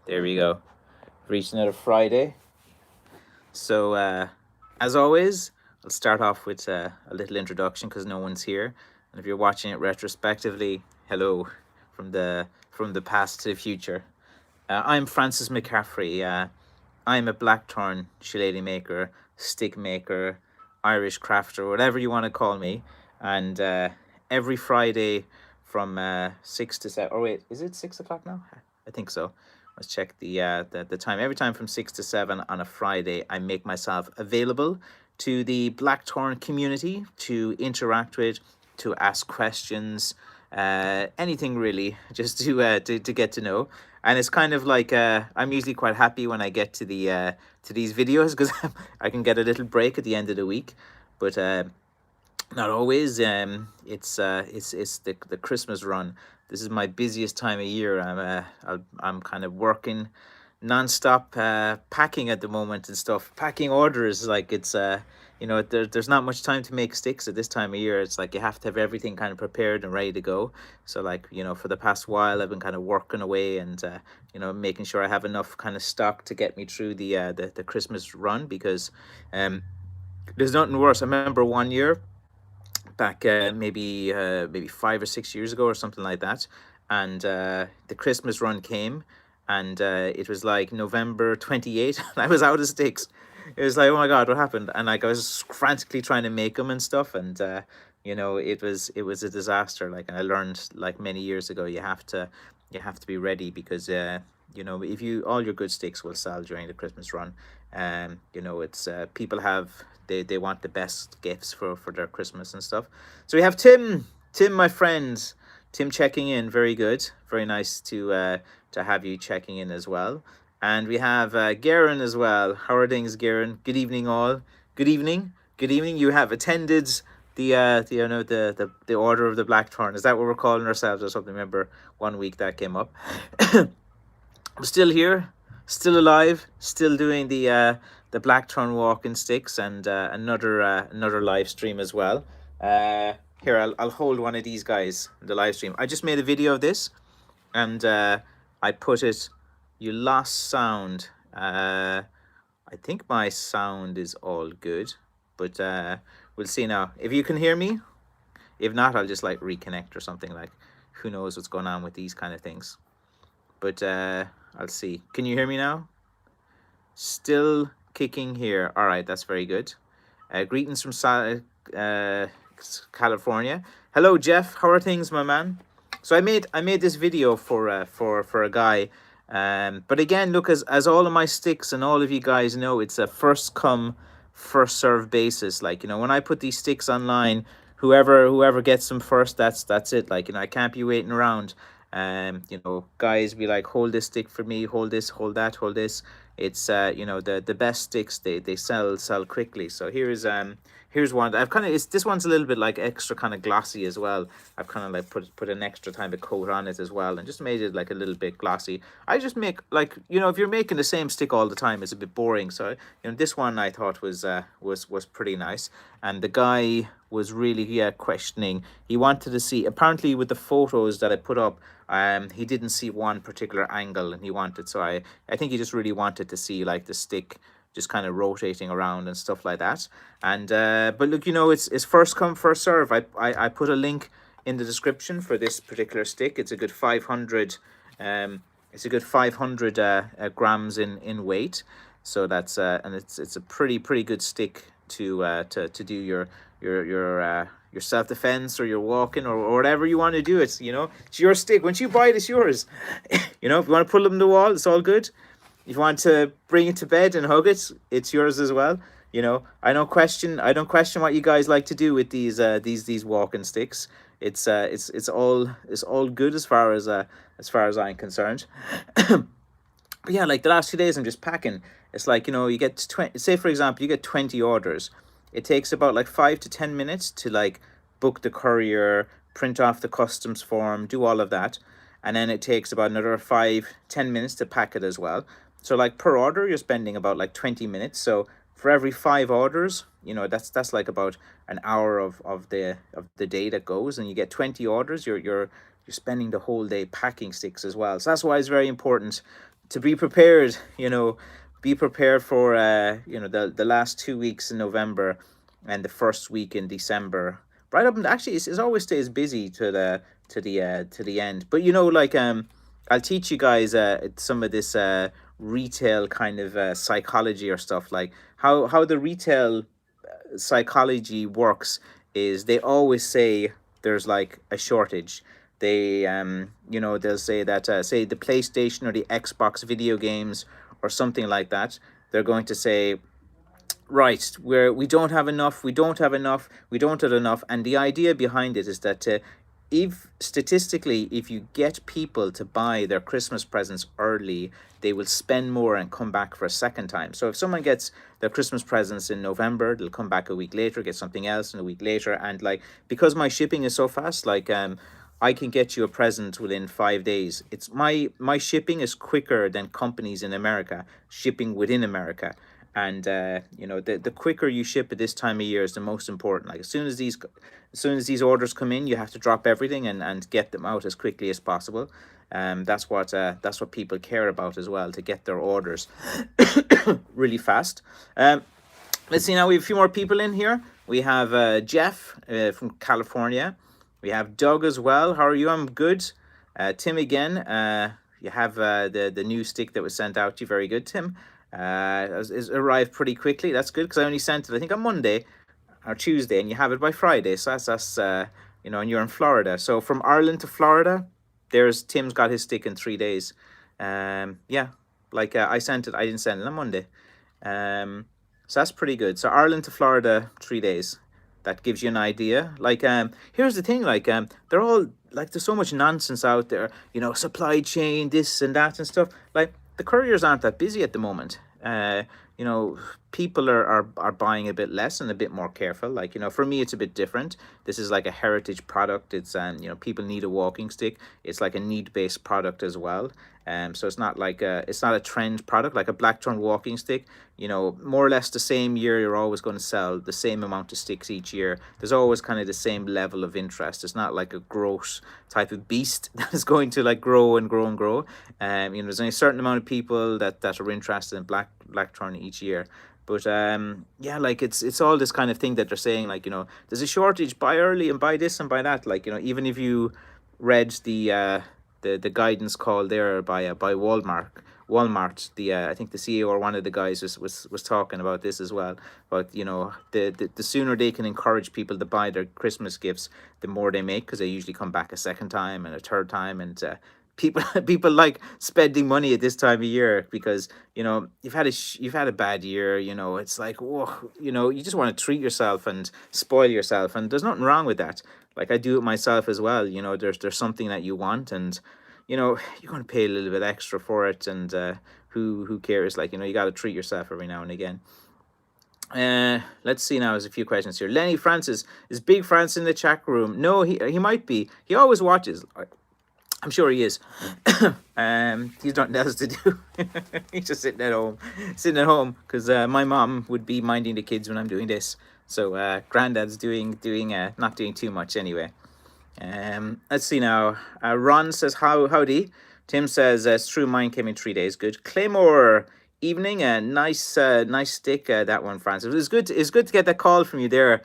There we go. Reached another Friday. So, as always, I'll start off with a little introduction because no one's here. And if you're watching it retrospectively, hello from the past to the future. I'm Francis McCaffrey. I'm a Blackthorn shillelagh maker, stick maker, Irish crafter, whatever you want to call me. And every Friday from 6 to 7. Oh wait, is it 6 o'clock now? I think so. Let's check the time. Every time from 6 to 7 on a Friday, I make myself available to the Blackthorn community to interact with, to ask questions, anything really, just to get to know. And it's kind of like I'm usually quite happy when I get to these videos because I can get a little break at the end of the week, but not always. It's the Christmas run. This is my busiest time of year. I'm kind of working non-stop, packing at the moment and stuff, packing orders. Like it's there's not much time to make sticks at this time of year. It's like you have to have everything kind of prepared and ready to go. So like, for the past while I've been kind of working away and making sure I have enough kind of stock to get me through the Christmas run, because there's nothing worse. I remember one year back, maybe 5 or 6 years ago or something like that, and the Christmas run came, and it was like November 28th, and I was out of sticks. It was like, oh my god, what happened? And like I was frantically trying to make them and stuff, and it was a disaster. Like, I learned like many years ago, you have to be ready, because if you all your good sticks will sell during the Christmas run. It's people they want the best gifts for their Christmas and stuff. So we have Tim, my friend, Tim checking in. Very good, very nice to have you checking in as well. And we have Garen as well. How are things, Garen? Good evening, all. Good evening. Good evening. You have attended the Order of the Blackthorn. Is that what we're calling ourselves or something? Remember one week that came up. I'm still here, still alive, still doing the Blackthorn walking sticks, and another live stream as well. Here, I'll hold one of these guys in the live stream. I just made a video of this, and I put it. You lost sound. I think my sound is all good, but we'll see now. If you can hear me, if not, I'll just like reconnect or something. Like, who knows what's going on with these kind of things. But I'll see. Can you hear me now? Still kicking here. All right, that's very good. Greetings from California. Hello, Jeff. How are things, my man? So I made this video for a guy. But again, look, as all of my sticks and all of you guys know, it's a first come, first serve basis. Like, when I put these sticks online, whoever gets them first, that's it. Like, I can't be waiting around. Guys be like, hold this stick for me, hold this, hold that, hold this. It's the best sticks, they sell quickly. So here's one. I've kind of, this one's a little bit like extra kind of glossy as well. I've kind of like put an extra kind of coat on it as well, and just made it like a little bit glossy. I just make, like, if you're making the same stick all the time, it's a bit boring. So this one I thought was pretty nice, and the guy was really questioning. He wanted to see, apparently with the photos that I put up, he didn't see one particular angle, and he wanted, so I think he just really wanted to see like the stick just kind of rotating around and stuff like that. And but look, it's first come, first serve. I put a link in the description for this particular stick. It's a good 500 grams in weight. So that's and it's a pretty good stick to do your self-defense or your walking, or whatever you want to do. It's your stick. Once you buy it, it's yours. If you want to put it on the wall, it's all good. If you want to bring it to bed and hug it, it's yours as well. I don't question what you guys like to do with these walking sticks. It's all good as far as I'm concerned. But yeah, like the last 2 days I'm just packing. It's like, you get 20, say for example, you get 20 orders. It takes about like 5 to 10 minutes to like book the courier, print off the customs form, do all of that. And then it takes about another 5-10 minutes to pack it as well. So like per order, you're spending about like 20 minutes. So for every 5 orders, that's like about an hour of the day that goes, and you get 20 orders. You're you're spending the whole day packing sticks as well. So that's why it's very important to be prepared. Be prepared for the last 2 weeks in November and the first week in December. Right up and actually, it always stays busy to the end. But I'll teach you guys some of this retail kind of psychology or stuff, like how the retail psychology works is they always say there's like a shortage. They'll say that say the PlayStation or the Xbox video games or something like that, they're going to say, right, we don't have enough, we don't have enough. And the idea behind it is that if statistically, if you get people to buy their Christmas presents early, they will spend more and come back for a second time. So if someone gets their Christmas presents in November, they'll come back a week later, get something else in a week later. And like, because my shipping is so fast, like I can get you a present within 5 days. It's my shipping is quicker than companies in America shipping within America. And the quicker you ship at this time of year is the most important. Like, as soon as these orders come in, you have to drop everything and get them out as quickly as possible. That's what people care about as well, to get their orders really fast. Let's see, now we have a few more people in here. We have Jeff from California. We have Doug as well. How are you? I'm good. Tim again. You have the new stick that was sent out to you. Very good, Tim. It's arrived pretty quickly. That's good, because I only sent it, I think, on Monday or Tuesday, and you have it by Friday. So that's and you're in Florida. So from Ireland to Florida, Tim's got his stick in 3 days. I sent it. I didn't send it on Monday. So that's pretty good. So Ireland to Florida, 3 days. That gives you an idea. Like, here's the thing. Like, they're all like, there's so much nonsense out there. Supply chain, this and that and stuff. Like, the couriers aren't that busy at the moment. People are buying a bit less and a bit more careful. Like, for me, it's a bit different. This is like a heritage product. It's people need a walking stick. It's like a need-based product as well. So it's not a trend product like a Blackthorn walking stick. More or less the same year, you're always going to sell the same amount of sticks each year. There's always kind of the same level of interest. It's not like a growth type of beast that is going to like grow and grow and grow. There's only a certain amount of people that are interested in Blackthorn each year. But like, it's all this kind of thing that they're saying, like, there's a shortage, buy early and buy this and buy that. Like, even if you read the guidance call there by Walmart, I think the CEO or one of the guys was talking about this as well. But the sooner they can encourage people to buy their Christmas gifts, the more they make, because they usually come back a second time and a third time. And people like spending money at this time of year, because you've had a bad year. It's like, whoa, you just want to treat yourself and spoil yourself, and there's nothing wrong with that. Like, I do it myself as well. There's something that you want, and you're going to pay a little bit extra for it, and who cares? Like, you got to treat yourself every now and again. Let's see now. There's a few questions here. Lenny Francis, is Big France in the chat room? No, he might be. He always watches. I'm sure he is. He's nothing else to do. He's just sitting at home, because my mom would be minding the kids when I'm doing this. So Granddad's doing not doing too much anyway. Let's see now. Ron says, howdy. Tim says, it's true, mine came in 3 days. Good. Claymore, evening. Nice stick, that one, Francis. It's good to get that call from you there,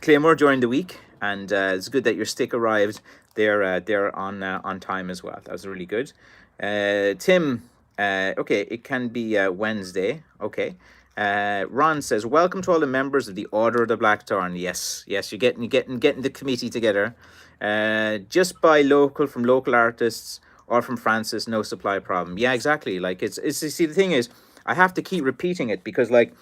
Claymore, during the week. And it's good that your stick arrived there on time as well. That was really good. Tim, okay, it can be Wednesday. Okay. Ron says, welcome to all the members of the Order of the Blackthorn. Yes, you're getting the committee together. Just buy local from local artists or from Francis, no supply problem. Yeah, exactly. Like, it's see, the thing is, I have to keep repeating it, because like,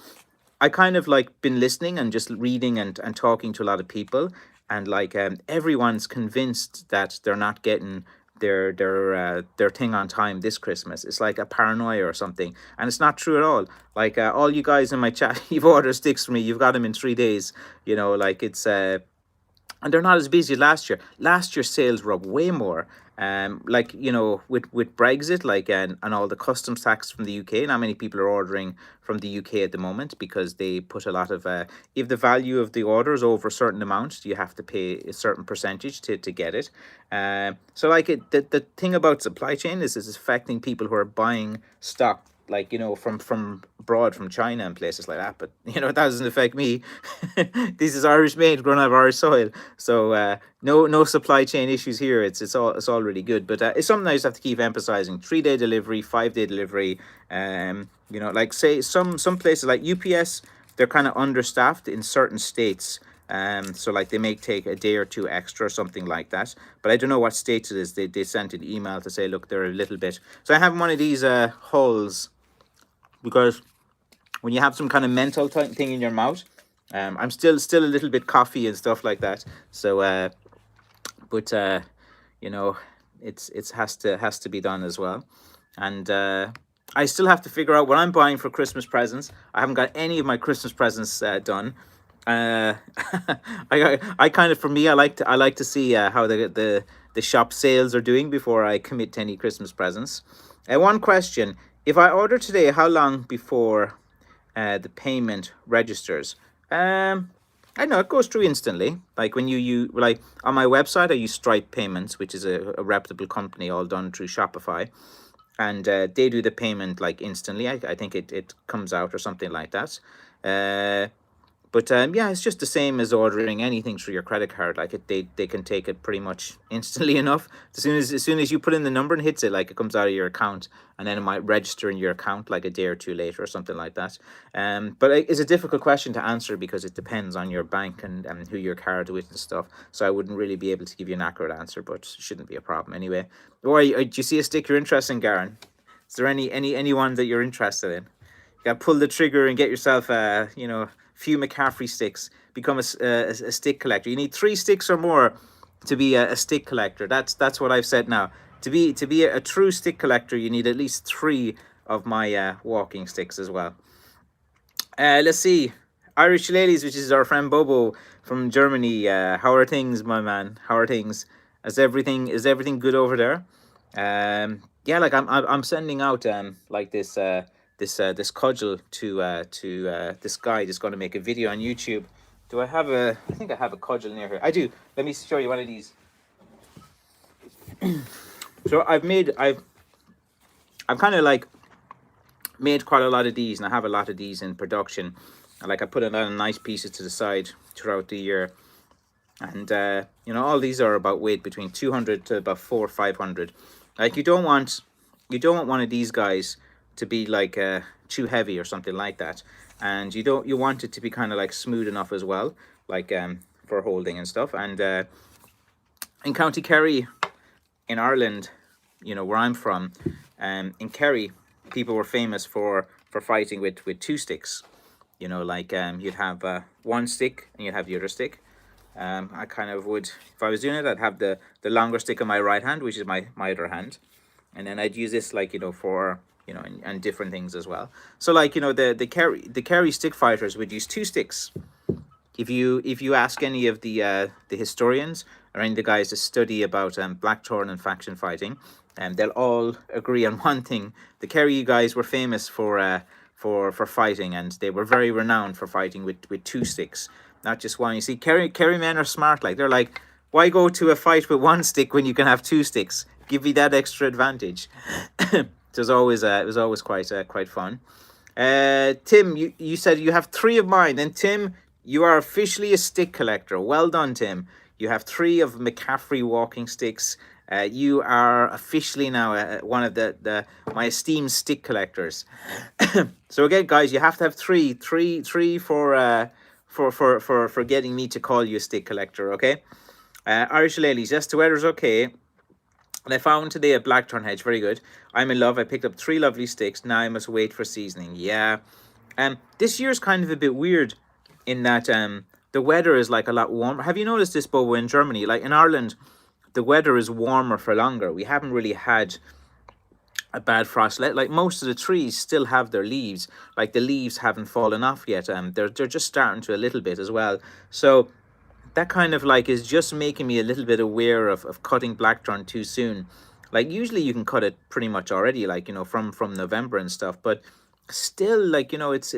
I kind of like been listening and just reading and talking to a lot of people, and like everyone's convinced that they're not getting their thing on time this Christmas. It's like a paranoia or something, and it's not true at all. Like, all you guys in my chat, you've ordered sticks for me, you've got them in 3 days. Like, it's and they're not as busy as last year. Last year's sales were up way more. Like, you know, with Brexit, like, and all the customs tax from the UK, not many people are ordering from the UK at the moment because they put a lot of if the value of the order is over a certain amount, you have to pay a certain percentage to get it. So like the thing about supply chain is it's affecting people who are buying stock, like, you know, from abroad, from China and places like that. But you know, it doesn't affect me. This is Irish made, grown out of Irish soil. So no supply chain issues here. It's all really good. But it's something I just have to keep emphasizing: 3-day delivery, 5-day delivery. You know, like, say some places like UPS, they're kind of understaffed in certain states. So like they may take a day or two extra or something like that. But I don't know what states it is. They sent an email to say, look, they're a little bit. So I have one of these hulls, because when you have some kind of mental thing in your mouth, I'm still a little bit coffee and stuff like that. So but you know, it's has to be done as well. And I still have to figure out what I'm buying for Christmas presents. I haven't got any of my Christmas presents done. Uh, I kind of, for me, I like to see how the shop sales are doing before I commit to any Christmas presents. One question: if I order today, how long before the payment registers? I know it goes through instantly. Like when you like on my website, I use Stripe Payments, which is a reputable company, all done through Shopify, and they do the payment like instantly. I think it comes out or something like that. But yeah, it's just the same as ordering anything through your credit card. Like they can take it pretty much instantly enough. As soon as you put in the number and hits it, like it comes out of your account, and then it might register in your account like a day or two later or something like that. But it's a difficult question to answer because it depends on your bank and who your card with and stuff. So I wouldn't really be able to give you an accurate answer, but it shouldn't be a problem anyway. Or do you see a stick you're interested in, Garen? Is there anyone that you're interested in? You got to pull the trigger and get yourself you know, few McCaffrey sticks. Become a stick collector. You need 3 sticks or more to be a stick collector. That's what I've said now. To be a true stick collector, you need at least 3 of my walking sticks as well. Let's see. Irish Shillelaghs, which is our friend Bobo from Germany. How are things, my man? How are things? Is everything good over there? Yeah, like I'm sending out like this cudgel to this guy that's going to make a video on YouTube. I think I have a cudgel near here. I do. Let me show you one of these. So I've kind of like made quite a lot of these, and I have a lot of these in production. And like I put a lot of nice pieces to the side throughout the year. And you know, all these are about weight between 200 to about 400 or 500. Like you don't want one of these guys to be like too heavy or something like that, and you want it to be kind of like smooth enough as well, like for holding and stuff. And in County Kerry, in Ireland, you know, where I'm from, in Kerry, people were famous for fighting with 2 sticks. You know, like you'd have one stick and you'd have the other stick. I kind of would, if I was doing it, I'd have the longer stick on my right hand, which is my other hand, and then I'd use this, like, you know, for, you know, and different things as well. So like, you know, the Kerry stick fighters would use 2 sticks. If you ask any of the historians or any of the guys that study about Blackthorn and faction fighting, they'll all agree on one thing: the Kerry guys were famous for fighting, and they were very renowned for fighting with 2 sticks, not just one. You see, Kerry men are smart. Like, they're like, why go to a fight with 1 stick when you can have 2 sticks? Give me that extra advantage. It was always quite fun. Tim, you said you have 3 of mine, and Tim, you are officially a stick collector. Well done, Tim. You have 3 of McCaffrey walking sticks. You are officially now one of my esteemed stick collectors. So again, guys, you have to have three for getting me to call you a stick collector. Okay. Irish Shillelaghs, yes, the weather's okay. And I found today a Blackthorn hedge, very good. I'm in love. I picked up 3 lovely sticks. Now I must wait for seasoning. Yeah. This year's kind of a bit weird in that the weather is like a lot warmer. Have you noticed this, Bobo, in Germany? Like in Ireland, the weather is warmer for longer. We haven't really had a bad frost. Like most of the trees still have their leaves. Like the leaves haven't fallen off yet. They're just starting to a little bit as well. So that kind of like is just making me a little bit aware of cutting blackthorn too soon. Like usually you can cut it pretty much already, like from November and stuff, but still, like it's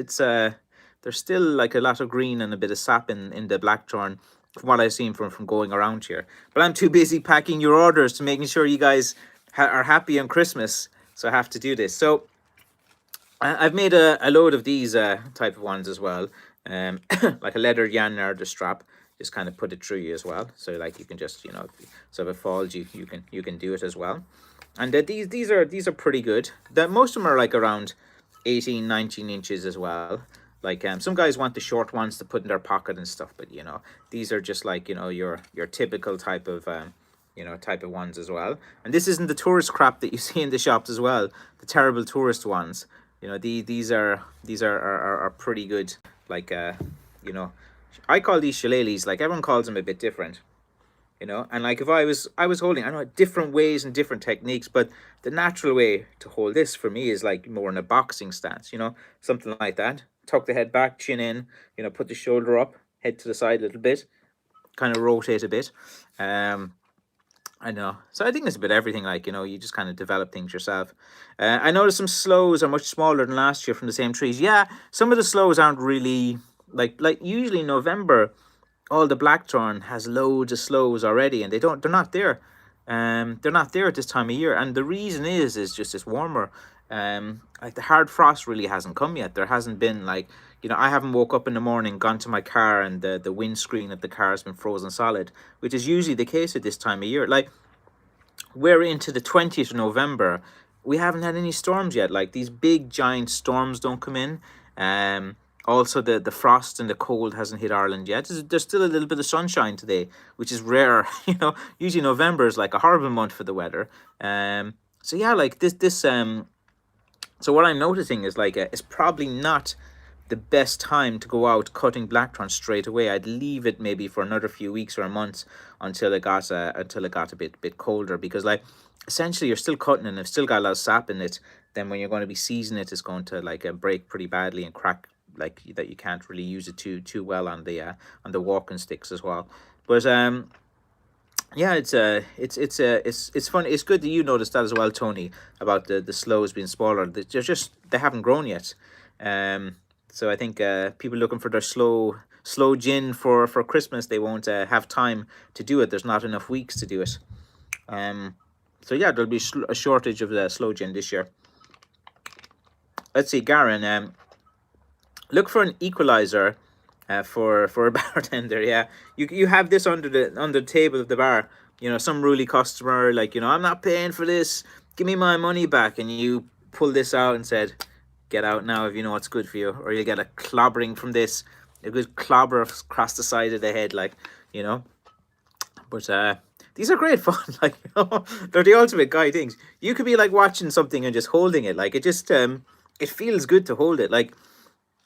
there's still like a lot of green and a bit of sap in the blackthorn from what I've seen from going around here. But I'm too busy packing your orders to making sure you guys are happy on Christmas, so I have to do this. So I've made a load of these type of ones as well, like a leather yarn strap. Just kind of put it through you as well, so like you can just so if it falls, you can do it as well. And these are pretty good. That most of them are like around 18, 19 inches as well. Like some guys want the short ones to put in their pocket and stuff, but these are just like your typical type of type of ones as well. And this isn't the tourist crap that you see in the shops as well, the terrible tourist ones. These are pretty good. Like I call these shillelaghs. Like everyone calls them a bit different. And like if I was holding, I know different ways and different techniques, but the natural way to hold this for me is like more in a boxing stance, something like that. Tuck the head back, chin in, put the shoulder up, head to the side a little bit, kind of rotate a bit. I know. So I think it's a bit everything. Like you just kind of develop things yourself. I noticed some slows are much smaller than last year from the same trees. Yeah, some of the slows aren't really like usually November. All the blackthorn has loads of slows already, and they're not there. They're not there at this time of year, and the reason is just it's warmer. Like the hard frost really hasn't come yet. There hasn't been like I haven't woke up in the morning, gone to my car, and the windscreen of the car has been frozen solid, which is usually the case at this time of year. Like we're into the 20th of November. We haven't had any storms yet. Like these big giant storms don't come in. Also, the frost and the cold hasn't hit Ireland yet. There's still a little bit of sunshine today, which is rare. Usually November is like a horrible month for the weather. So yeah, like this. So what I'm noticing is like it's probably not the best time to go out cutting blackthorn straight away. I'd leave it maybe for another few weeks or months until it got a bit colder, because like essentially you're still cutting and it's still got a lot of sap in it. Then when you're going to be seasoning it, it's going to like break pretty badly and crack, like that you can't really use it too well on the walking sticks as well. But yeah, it's fun. It's good that you noticed that as well, Tony, about the slows being smaller. They haven't grown yet. So I think people looking for their slow gin for Christmas, they won't have time to do it. There's not enough weeks to do it. So yeah, there'll be a shortage of the slow gin this year. Let's see, Garen. Look for an equalizer for a bartender. Yeah, you have this under the table of the bar. Some ruly customer, like I'm not paying for this. Give me my money back, and you pull this out and said, "Get out now if you know what's good for you," or you'll get a clobbering from this, a good clobber across the side of the head, like. But these are great fun. Like they're the ultimate guy things. You could be like watching something and just holding it. Like it just it feels good to hold it. Like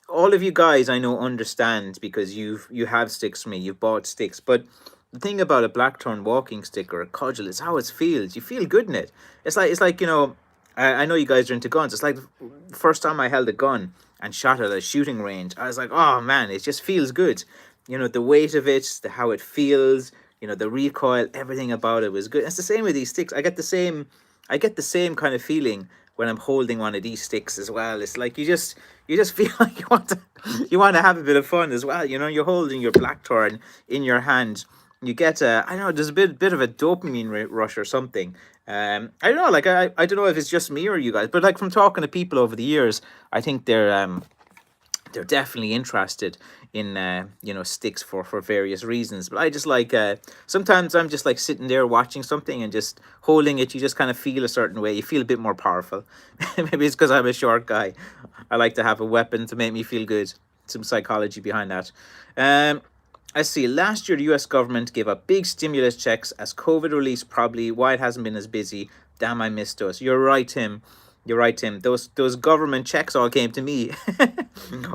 all of you guys I know understand, because you have sticks from me, you've bought sticks. But the thing about a blackthorn walking stick or a cudgel is how it feels. You feel good in it. It's like I know you guys are into guns. It's like the first time I held a gun and shot at a shooting range, I was like, oh man, it just feels good. The weight of it, how it feels, the recoil, everything about it was good. It's the same with these sticks. I get the same kind of feeling when I'm holding one of these sticks as well. It's like you just feel like you want to have a bit of fun as well. You're holding your blackthorn in your hand. You get I don't know, there's a bit of a dopamine rush or something. I don't know, like I don't know if it's just me or you guys, but like from talking to people over the years, I think they're definitely interested in sticks for various reasons. But I just like sometimes I'm just like sitting there watching something and just holding it. You just kind of feel a certain way. You feel a bit more powerful. Maybe it's because I'm a short guy. I like to have a weapon to make me feel good. Some psychology behind that. I see. Last year, the US government gave up big stimulus checks as COVID relief. Probably why it hasn't been as busy. Damn, I missed those. You're right, Tim. You're right, Tim. Those government checks all came to me.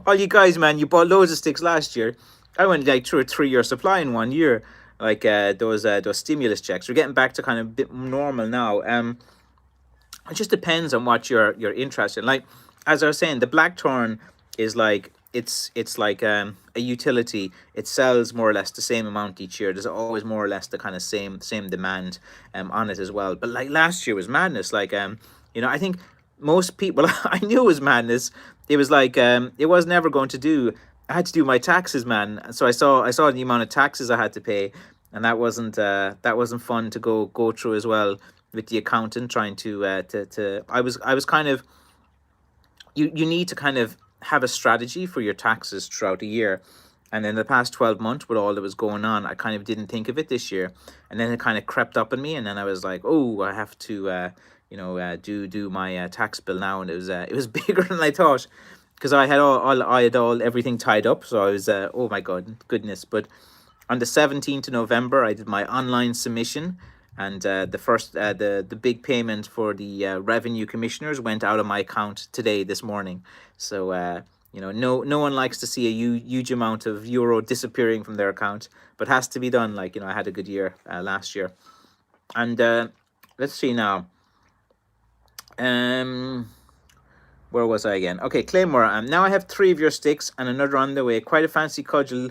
All you guys, man, you bought loads of sticks last year. I went like through a 3-year supply in 1 year. Like those stimulus checks. We're getting back to kind of a bit normal now. It just depends on what you're interested in. Like as I was saying, the blackthorn is like it's like a utility. It sells more or less the same amount each year. There's always more or less the kind of same demand on it as well. But like last year was madness. Like I think most people I knew it was madness. It was like it was never going to do. I had to do my taxes, man. So I saw the amount of taxes I had to pay, and that wasn't fun to go through as well with the accountant trying to I was kind of you need to kind of have a strategy for your taxes throughout the year. And then the past 12 months with all that was going on, I kind of didn't think of it this year. And then it kind of crept up on me, and then I was like, oh, I have to do my tax bill now. And it was bigger than I thought, because I had everything tied up. So I was oh my goodness. But on the 17th of November, I did my online submission, and the big payment for the revenue commissioners went out of my account this morning. So no one likes to see a huge amount of euro disappearing from their account, but has to be done. Like, I had a good year last year. And let's see now. Where was I again? Okay, Claymore. Now I have 3 of your sticks and another on the way. Quite a fancy cudgel,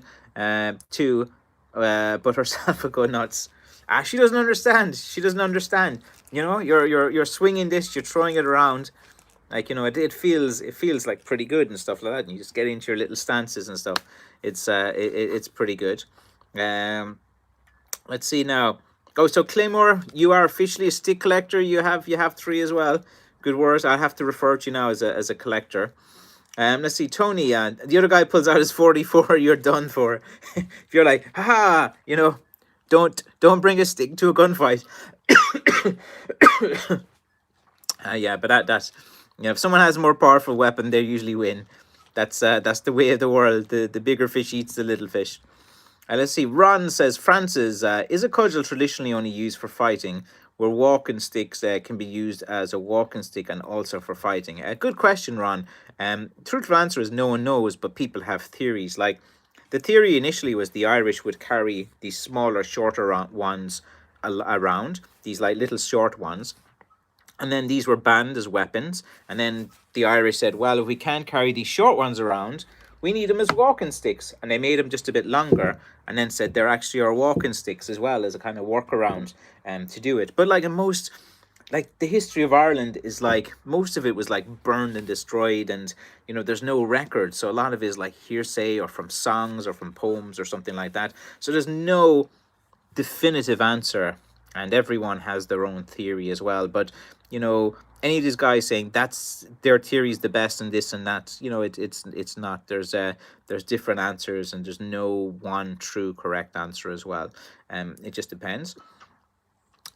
too. But herself would go nuts. She doesn't understand. She doesn't understand. You're swinging this. You're throwing it around. Like, it feels like pretty good and stuff like that. And you just get into your little stances and stuff. It's pretty good. Let's see now. Oh, so Claymore, you are officially a stick collector. You have 3 as well. Good words. I'll have to refer to you now as a collector. Let's see, Tony. The other guy pulls out his 44. You're done for. If you're like, haha, don't bring a stick to a gunfight. Yeah, but that's if someone has a more powerful weapon, they usually win. That's the way of the world. The bigger fish eats the little fish. Let's see. Ron says, Francis, is a cudgel traditionally only used for fighting, where walking sticks can be used as a walking stick and also for fighting? Good question, Ron. Truthful answer is no one knows, but people have theories. Like, the theory initially was the Irish would carry these smaller, shorter ones around, these like little short ones. And then these were banned as weapons. And then the Irish said, well, if we can't carry these short ones around, we need them as walking sticks. And they made them just a bit longer, and then said they're actually our walking sticks as well, as a kind of workaround to do it. But like the history of Ireland is like, most of it was like burned and destroyed, and there's no record. So a lot of it is like hearsay or from songs or from poems or something like that. So there's no definitive answer, and everyone has their own theory as well. But any of these guys saying that's their theory is the best and this and that, it's not. There's different answers, and there's no one true correct answer as well. It just depends.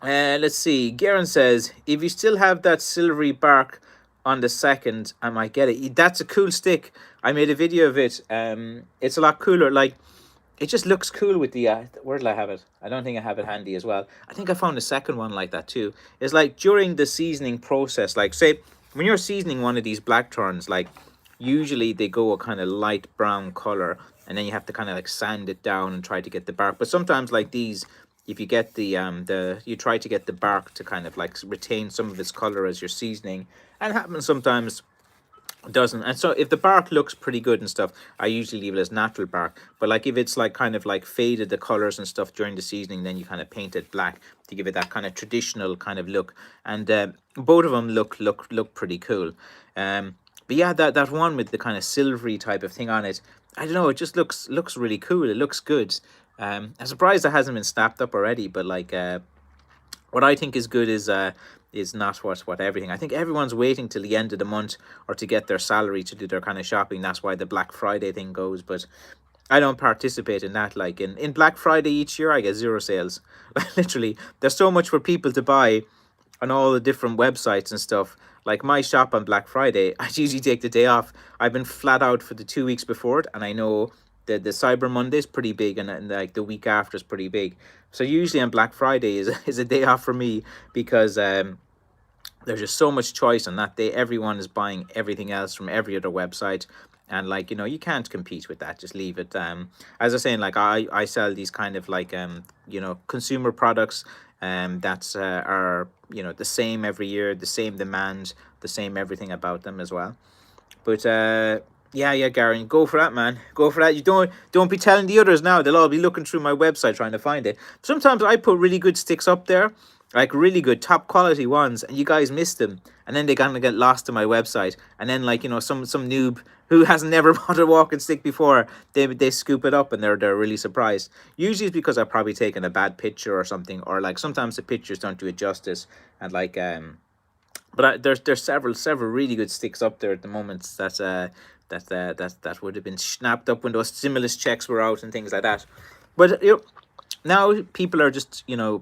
Let's see. Garen says, if you still have that silvery bark on the 2nd, I might get it. That's a cool stick. I made a video of it. It's a lot cooler. Like, it just looks cool with the where did I have it? I don't think I have it handy as well. I think I found a second one like that too. It's like during the seasoning process, like say when you're seasoning one of these blackthorns, like usually they go a kind of light brown color, and then you have to kind of like sand it down and try to get the bark. But sometimes like these, if you get you try to get the bark to kind of like retain some of its color as you're seasoning, and it happens sometimes doesn't. And so if the bark looks pretty good and stuff, I usually leave it as natural bark. But like if it's like kind of like faded the colors and stuff during the seasoning, then you kind of paint it black to give it that kind of traditional kind of look. And both of them look pretty cool. But yeah, that one with the kind of silvery type of thing on it, I don't know, it just looks really cool. It looks good. I'm surprised it hasn't been snapped up already. But like what I think is good is not what everything. I think everyone's waiting till the end of the month or to get their salary to do their kind of shopping. That's why the Black Friday thing goes. But I don't participate in that. Like in Black Friday each year, I get 0 sales. Literally, there's so much for people to buy on all the different websites and stuff. Like my shop on Black Friday, I usually take the day off. I've been flat out for the 2 weeks before it, and I know the Cyber Monday is pretty big, and like the week after is pretty big. So usually on Black Friday is a day off for me, because there's just so much choice on that day. Everyone is buying everything else from every other website, and like you can't compete with that. Just leave it. As I was saying, like I sell these kind of like consumer products that are the same every year, the same demand, the same everything about them as well. But Yeah, Garen, go for that, man. Go for that. You don't be telling the others now. They'll all be looking through my website trying to find it. Sometimes I put really good sticks up there, like really good top quality ones, and you guys miss them, and then they kind of get lost on my website, and then like some noob who hasn't never bought a walking stick before, they scoop it up and they're really surprised. Usually it's because I've probably taken a bad picture or something, or like sometimes the pictures don't do it justice, and like but there's several really good sticks up there at the moment that would have been snapped up when those stimulus checks were out and things like that. But now people are just a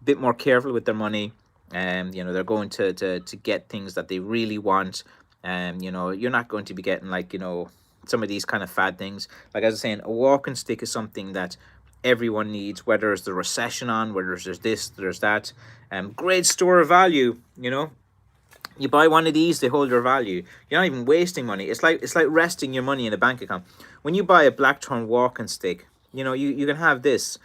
bit more careful with their money, and they're going to get things that they really want. And you're not going to be getting like some of these kind of fad things. Like I was saying, a walking stick is something that everyone needs, whether there's the recession on, whether there's this, there's that. Great store of value. You buy one of these, they hold your value. You're not even wasting money. It's like resting your money in a bank account. When you buy a Blackthorn walking stick, you can have this.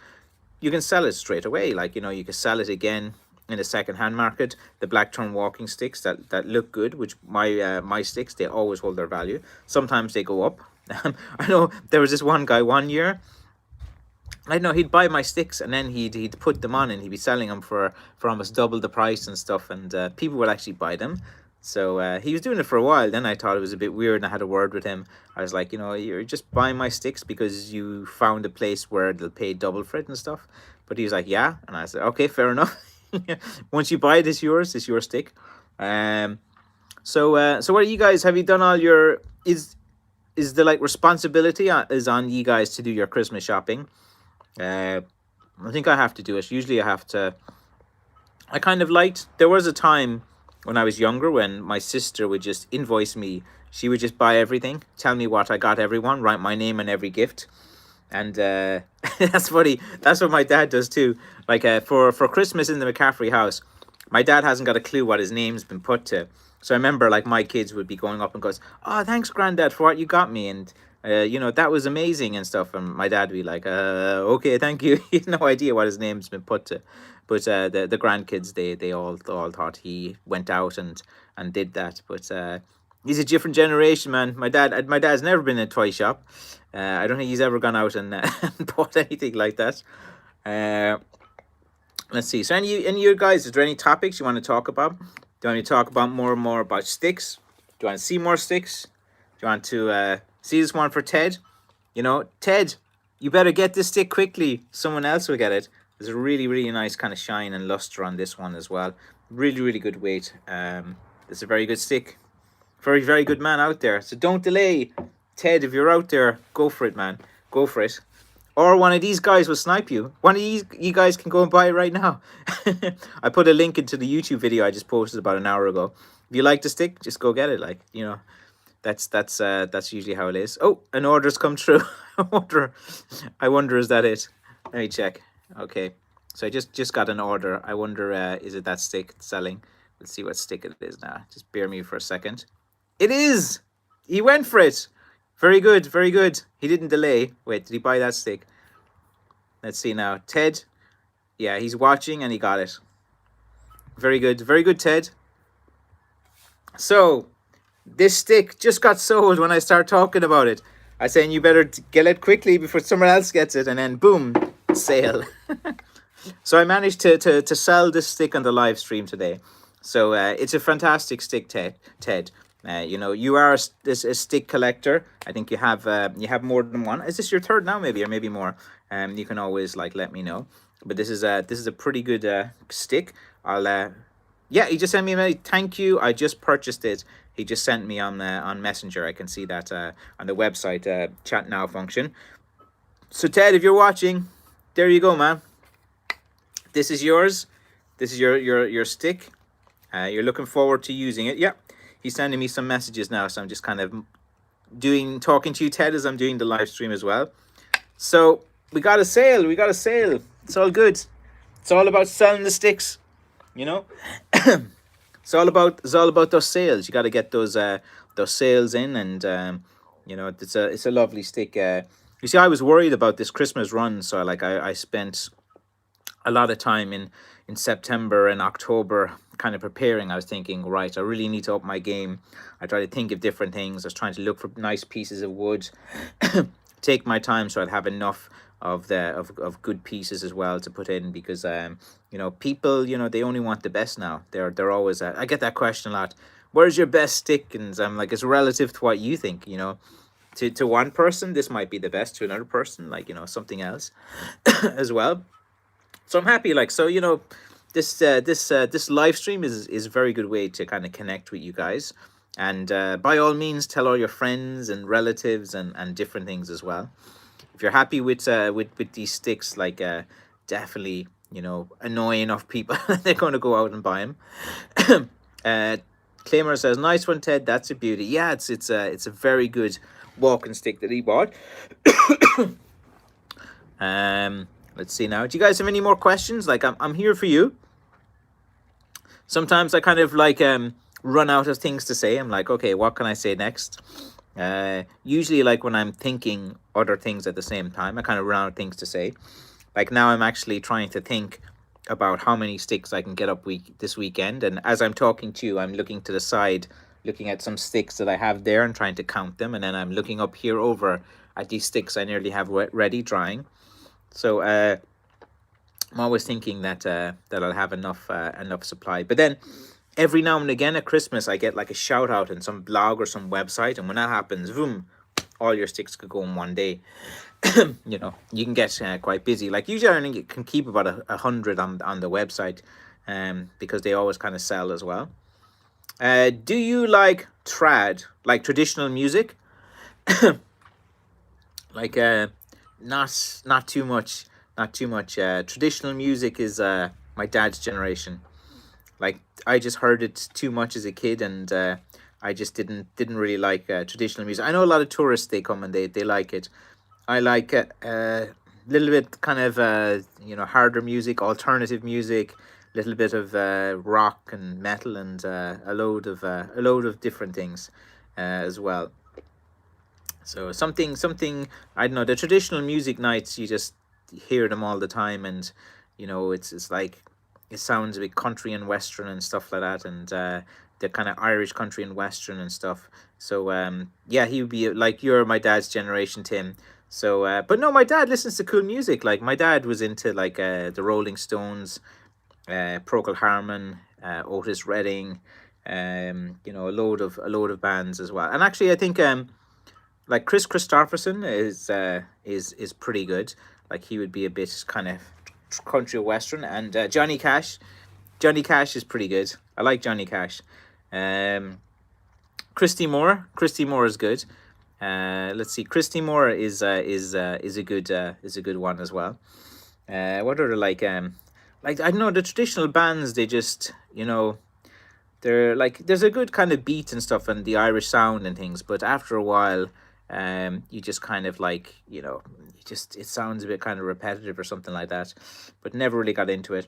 You can sell it straight away. Like you can sell it again in the second-hand market. The Blackthorn walking sticks that look good, which my sticks, they always hold their value. Sometimes they go up. I know there was this one guy one year. I know he'd buy my sticks and then he'd put them on and he'd be selling them for almost double the price and stuff, and people would actually buy them. So he was doing it for a while. Then I thought it was a bit weird, and I had a word with him. I was like, you're just buying my sticks because you found a place where they'll pay double for it and stuff. But he was like, yeah, and I said, okay, fair enough. Once you buy it, it's yours. It's your stick. So what are you guys? Have you done all your? Is the like responsibility is on you guys to do your Christmas shopping? I think I have to do it. Usually I have to. I kind of liked. There was a time when I was younger when my sister would just invoice me. She would just buy everything, tell me what I got everyone, write my name on every gift, and that's funny. That's what my dad does too. Like for Christmas in the McCaffrey house, my dad hasn't got a clue what his name's been put to. So I remember like my kids would be going up and goes, "Oh, thanks, Granddad, for what you got me," and that was amazing and stuff. And my dad would be like, okay, thank you. He had no idea what his name's been put to. But the grandkids, they all thought he went out and did that. But he's a different generation, man. My dad's never been in a toy shop. I don't think he's ever gone out and, and bought anything like that. Let's see. So any of you guys, is there any topics you want to talk about? Do you want to talk about more and more about sticks? Do you want to see more sticks? Do you want to see this one for Ted? Ted, you better get this stick quickly. Someone else will get it. There's a really, really nice kind of shine and luster on this one as well. Really, really good weight. It's a very good stick. Very, very good man out there. So don't delay. Ted, if you're out there, go for it, man. Go for it. Or one of these guys will snipe you. One of you guys can go and buy it right now. I put a link into the YouTube video I just posted about an hour ago. If you like the stick, just go get it. Like, that's usually how it is. Oh, an order's come through. I wonder is that it? Let me check. Okay. So I just got an order. I wonder is it that stick selling? Let's see what stick it is now. Just bear me for a second. It is! He went for it. Very good, very good. He didn't delay. Wait, did he buy that stick? Let's see now. Ted. Yeah, he's watching and he got it. Very good, Ted. So, this stick just got sold when I start talking about it. I saying you better get it quickly before someone else gets it, and then boom, sale. So I managed to sell this stick on the live stream today. So it's a fantastic stick, Ted. You are a stick collector. I think you have more than one. Is this your third now, maybe, or maybe more? You can always let me know. But this is a pretty good stick. Yeah, he just sent me a thank you. I just purchased it. He just sent me on Messenger. I can see that on the website chat now function. So Ted, if you're watching, there you go, man. This is yours. This is your stick. You're looking forward to using it. Yeah. He's sending me some messages now, so I'm just kind of talking to you, Ted, as I'm doing the live stream as well. So we got a sale. It's all good. It's all about selling the sticks, It's all about those sales. You got to get those sales in, and it's a lovely stick. You see, I was worried about this Christmas run, so I spent a lot of time in September and October kind of preparing, I was thinking, right, I really need to up my game. I try to think of different things. I was trying to look for nice pieces of wood, take my time so I'd have enough of of good pieces as well to put in, because people, they only want the best now. They're always I get that question a lot. Where's your best stick? And I'm like, it's relative to what you think. To one person this might be the best, to another person like something else as well. So I'm happy, like, so this live stream is a very good way to kind of connect with you guys, and by all means tell all your friends and relatives and different things as well. If you're happy with these sticks, like, definitely annoy enough people they're going to go out and buy them. Claimer says, nice one, Ted, that's a beauty. Yeah, it's a very good walking stick that he bought. Let's see now. Do you guys have any more questions? Like, I'm here for you. Sometimes I kind of like run out of things to say. I'm like, okay, what can I say next? Usually, like, when I'm thinking other things at the same time, I kind of run out of things to say. Like, now I'm actually trying to think about how many sticks I can get up this weekend, and as I'm talking to you, I'm looking to the side, looking at some sticks that I have there and trying to count them, and then I'm looking up here over at these sticks I nearly have ready drying. So I'm always thinking that I'll have enough supply. But then every now and again at Christmas, I get like a shout out in some blog or some website, and when that happens, boom, all your sticks could go in one day. You can get quite busy. Like, usually I think it can keep about 100 on the website, because they always kind of sell as well. Do you like trad, like traditional music? Like, not too much. Traditional music is my dad's generation. Like, I just heard it too much as a kid, and I just didn't really like traditional music. I know a lot of tourists, they come and they like it. I like a little bit kind of harder music, alternative music, a little bit of rock and metal, and a load of different things as well. So something I don't know. The traditional music nights, you just hear them all the time, and it's like, it sounds a bit country and western and stuff like that, and the kind of Irish country and western and stuff. So yeah, he would be like, you're my dad's generation, Tim. So but no, my dad listens to cool music. Like, my dad was into like the Rolling Stones, Procol Harum, Otis Redding, a load of bands as well. And actually, I think like Chris Christopherson is pretty good. Like, he would be a bit kind of country western, and Johnny Cash. Johnny Cash is pretty good. I like Johnny Cash. Christy Moore is good. Let's see. Christy Moore is a good one as well. What are the like I don't know, the traditional bands, they just they're like, there's a good kind of beat and stuff and the Irish sound and things, but after a while you just kind of like it sounds a bit kind of repetitive or something like that, but never really got into it.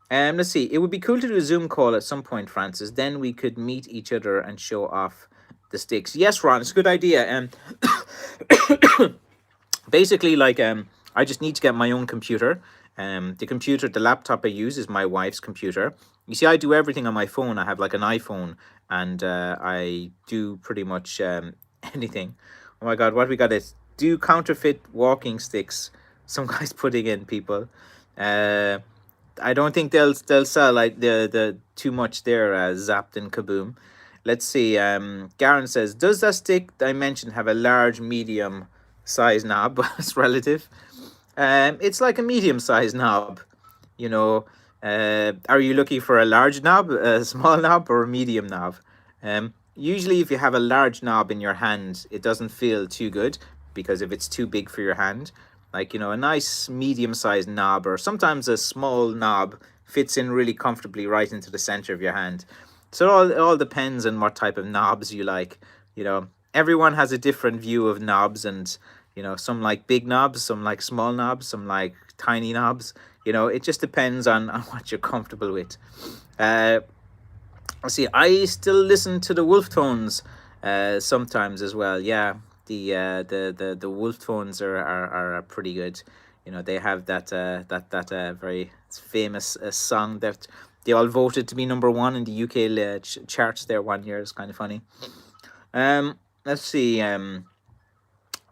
Let's see. It would be cool to do a Zoom call at some point, Francis. Then we could meet each other and show off the sticks. Yes, Ron, it's a good idea. Basically, like, I just need to get my own computer. The laptop I use is my wife's computer. You see, I do everything on my phone. I have like an iPhone, and I do pretty much anything. Oh my God, what we got is do counterfeit walking sticks. Some guys putting in, people. I don't think they'll sell like the too much there, Zapped and Kaboom. Let's see. Garen says, does that stick I mentioned have a large, medium size knob? It's relative. It's like a medium size knob. Are you looking for a large knob, a small knob, or a medium knob? Usually, if you have a large knob in your hand, it doesn't feel too good, because if it's too big for your hand, like, a nice medium-sized knob, or sometimes a small knob, fits in really comfortably right into the center of your hand. So it all depends on what type of knobs you like. Everyone has a different view of knobs, and some like big knobs, some like small knobs, some like tiny knobs. It just depends on what you're comfortable with. Let's see. I still listen to the Wolf Tones sometimes as well. Yeah, the Wolf Tones are pretty good. They have that very famous song that They all voted to be number one in the UK charts there one year. It's kind of funny. Let's see.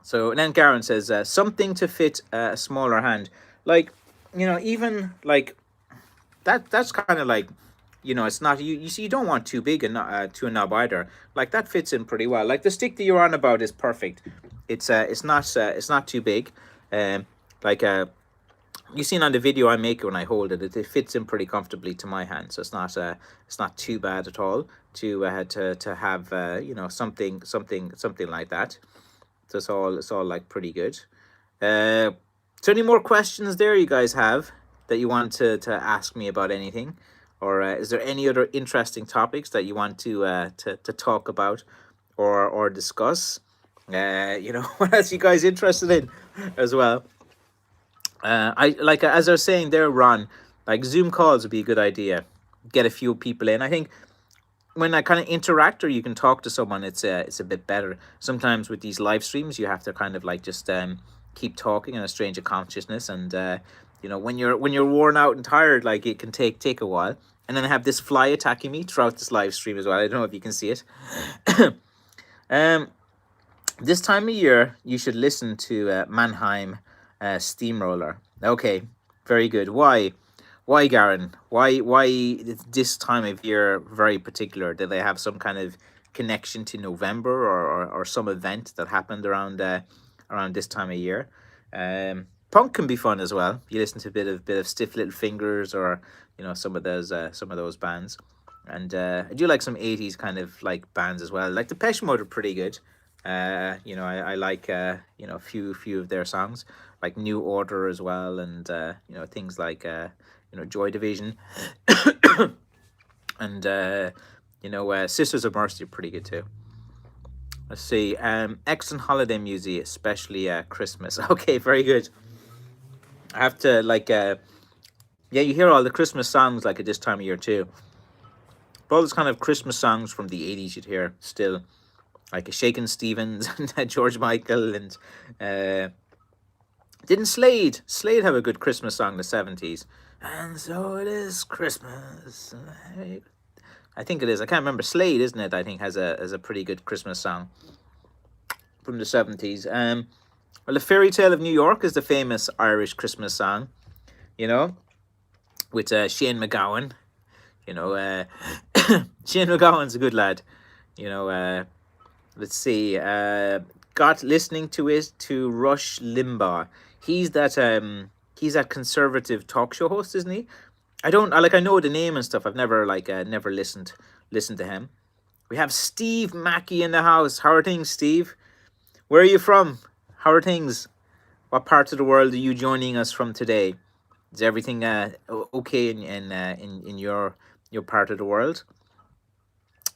So and then Garen says something to fit a smaller hand, like even like that. That's kind of like it's not you see you don't want too big and not too knob either. Like that fits in pretty well. Like the stick that you're on about is perfect. It's not too big. Like you seen on the video I make when I hold it, it fits in pretty comfortably to my hand, so it's not too bad at all to have something like that. So it's all like pretty good. So any more questions there you guys have that you want to ask me about anything, or is there any other interesting topics that you want to talk about or discuss? What else you guys interested in as well? I like as I was saying there, Ron. Like Zoom calls would be a good idea. Get a few people in. I think when I kind of interact or you can talk to someone, it's a bit better. Sometimes with these live streams, you have to kind of like just keep talking in a strange of consciousness, and when you're worn out and tired, like it can take a while. And then I have this fly attacking me throughout this live stream as well. I don't know if you can see it. This time of year, you should listen to Mannheim Steamroller. Okay, very good. Why, Garen? Why this time of year very particular? Did they have some kind of connection to November or some event that happened around this time of year? Punk can be fun as well. You listen to a bit of Stiff Little Fingers or some of those bands, and I do like some 80s kind of like bands as well. Like Depeche Mode are pretty good. I like a few of their songs, like New Order as well, and things like Joy Division, and Sisters of Mercy are pretty good too. Let's see, excellent holiday music, especially Christmas. Okay, very good. I have to you hear all the Christmas songs like at this time of year too. But all those kind of Christmas songs from the 80s you'd hear still, like Shakin' Stevens and George Michael, and didn't Slade have a good Christmas song in the 70s? And so it is Christmas. I think it is. I can't remember. Slade, isn't it? I think has a pretty good Christmas song from the 70s. Well, The Fairy Tale of New York is the famous Irish Christmas song, with Shane MacGowan. Shane MacGowan's a good lad. Let's see. Got listening to Rush Limbaugh. He's that conservative talk show host, isn't he? I know the name and stuff. I've never never listened to him. We have Steve Mackey in the house. How are things, Steve? Where are you from? How are things? What parts of the world are you joining us from today? Is everything okay in your part of the world?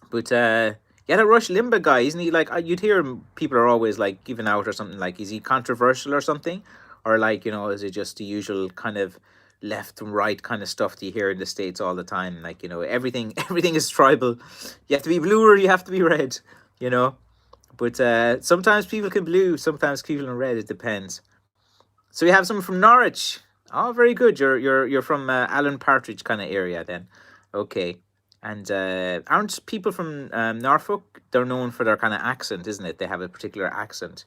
But the Rush Limbaugh guy, isn't he? Like you'd hear people are always like giving out or something. Like, is he controversial or something, or is it just the usual kind of left and right kind of stuff that you hear in the States all the time? Like everything is tribal. You have to be blue or you have to be red. But sometimes people can blue, sometimes people in red. It depends. So we have someone from Norwich. Oh, very good. You're from Alan Partridge kind of area then. Okay. And aren't people from Norfolk? They're known for their kind of accent, isn't it? They have a particular accent.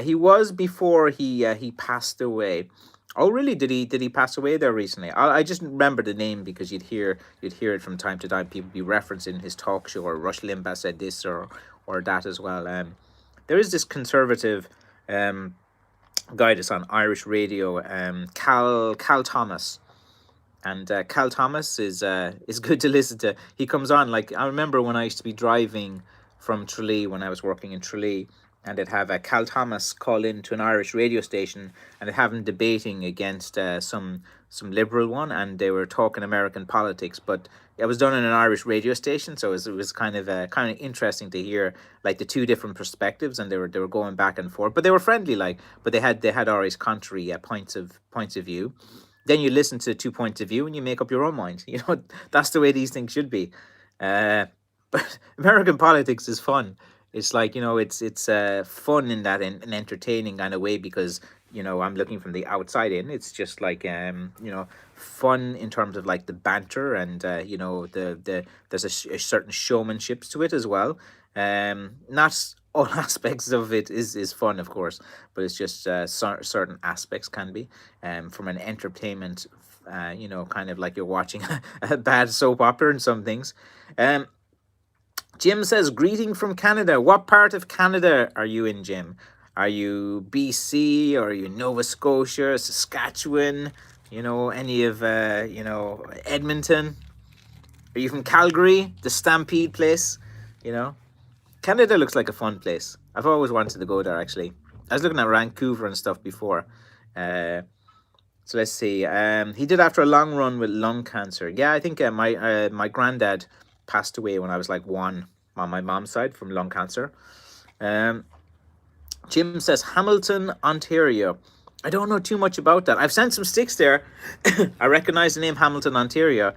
He was before he passed away. Oh, really? Did he pass away there recently? I just remember the name because you'd hear it from time to time. People be referencing his talk show, or Rush Limbaugh said this or that as well. There is this conservative guy that's on Irish radio, Cal Thomas. And Cal Thomas is good to listen to. He comes on, like, I remember when I used to be driving from Tralee when I was working in Tralee, and they'd have Cal Thomas call in to an Irish radio station, and they'd have him debating against some liberal one, and they were talking American politics, but it was done in an Irish radio station, so it was kind of interesting to hear like the two different perspectives, and they were going back and forth, but they were friendly, but they had always contrary points of view. Then you listen to 2 points of view and you make up your own mind. That's the way these things should be. But American politics is fun. It's like, it's fun in that an entertaining kind of way, because I'm looking from the outside in. It's just like fun in terms of like the banter and there's a certain showmanship to it as well. Not all aspects of it is fun, of course, but it's just certain aspects can be from an entertainment. Kind of like you're watching a bad soap opera and some things. Um, Jim says, greeting from Canada. What part of Canada are you in, Jim? Are you BC or are you Nova Scotia, Saskatchewan? Any of, Edmonton? Are you from Calgary, the Stampede place? You know, Canada looks like a fun place. I've always wanted to go there, actually. I was looking at Vancouver and stuff before. So let's see. He did after a long run with lung cancer. Yeah, I think my granddad passed away when I was like 1 on my mom's side from lung cancer. Jim says Hamilton, Ontario. I don't know too much about that. I've sent some sticks there. I recognize the name Hamilton, Ontario.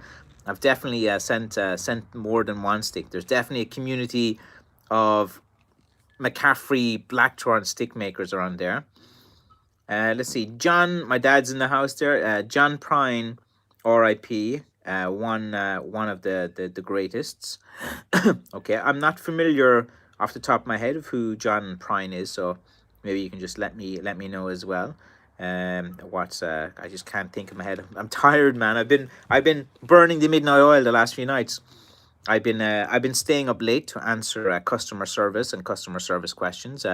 I've definitely sent more than one stick. There's definitely a community of McCaffrey Blackthorn stick makers around there. Let's see. John, my dad's in the house there. John Prine, R.I.P. One of the greatest. Okay, I'm not familiar off the top of my head of who John Prine is, so maybe you can just let me know as well. I just can't think in my head. I'm tired, man. I've been burning the midnight oil the last few nights. I've been staying up late to answer customer service and customer service questions.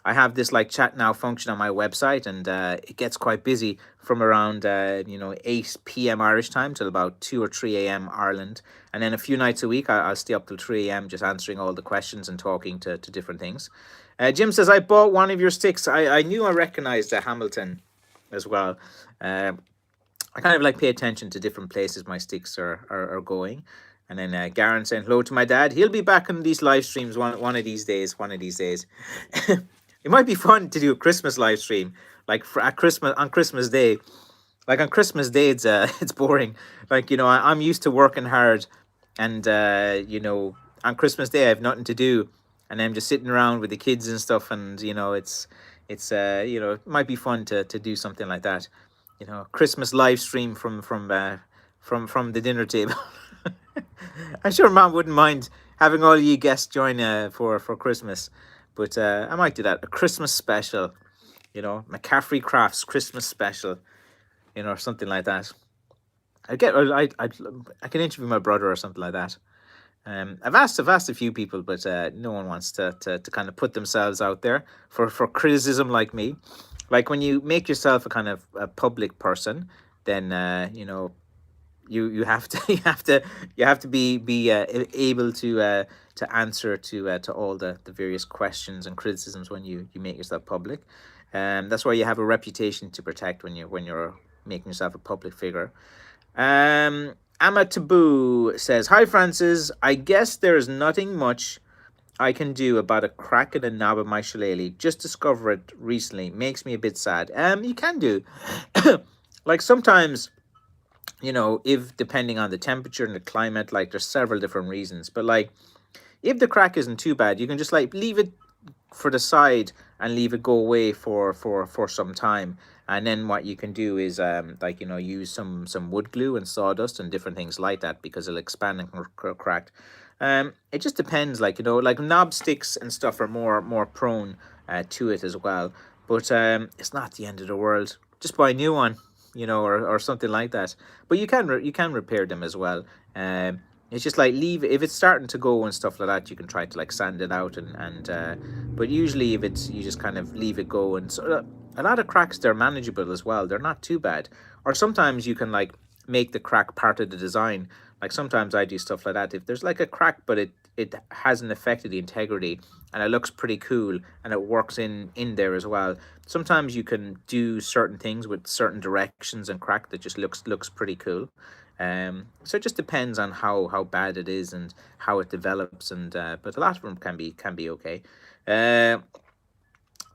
I have this like chat now function on my website, and it gets quite busy from around 8 p.m. Irish time till about 2 or 3 a.m. Ireland, and then a few nights a week I'll stay up till 3 a.m. just answering all the questions and talking to different things. Jim says, I bought one of your sticks. I knew I recognized Hamilton as well. I kind of like pay attention to different places my sticks are going. And then Garen saying hello to my dad. He'll be back on these live streams one of these days. One of these days. It might be fun to do a Christmas live stream, like on Christmas Day. Like on Christmas Day, it's it's boring. Like I'm used to working hard, and on Christmas Day I have nothing to do, and I'm just sitting around with the kids and stuff, and it might be fun to do something like that. Christmas live stream from the dinner table. I'm sure Mom wouldn't mind having all you guests join for Christmas. But I might do that. A Christmas special, McCaffrey Crafts Christmas special, or something like that. I can interview my brother or something like that. I've asked a few people, but no one wants to kind of put themselves out there for criticism like me. Like when you make yourself a kind of a public person, then you have to be able to answer to all the various questions and criticisms when you make yourself public. That's why you have a reputation to protect when you're making yourself a public figure. Amma Taboo says, hi Francis, I guess there is nothing much I can do about a crack in the knob of my shillelagh. Just discovered it recently. Makes me a bit sad. You can do. Like sometimes, if depending on the temperature and the climate, like there's several different reasons. But like if the crack isn't too bad, you can just like leave it for the side and leave it go away for some time. And then what you can do is use some wood glue and sawdust and different things like that, because it'll expand and crack. It just depends, like knob sticks and stuff are more prone to it as well. But it's not the end of the world. Just buy a new one, or something like that. But you can repair them as well. It's just like if it's starting to go and stuff like that, you can try to like sand it out but usually if it's, you just kind of leave it go. And so a lot of cracks, they're manageable as well. They're not too bad. Or sometimes you can like make the crack part of the design. Like sometimes I do stuff like that. If there's like a crack, but it hasn't affected the integrity and it looks pretty cool and it works in there as well. Sometimes you can do certain things with certain directions and crack that just looks pretty cool. So it just depends on how bad it is and how it develops, and but a lot of them can be okay.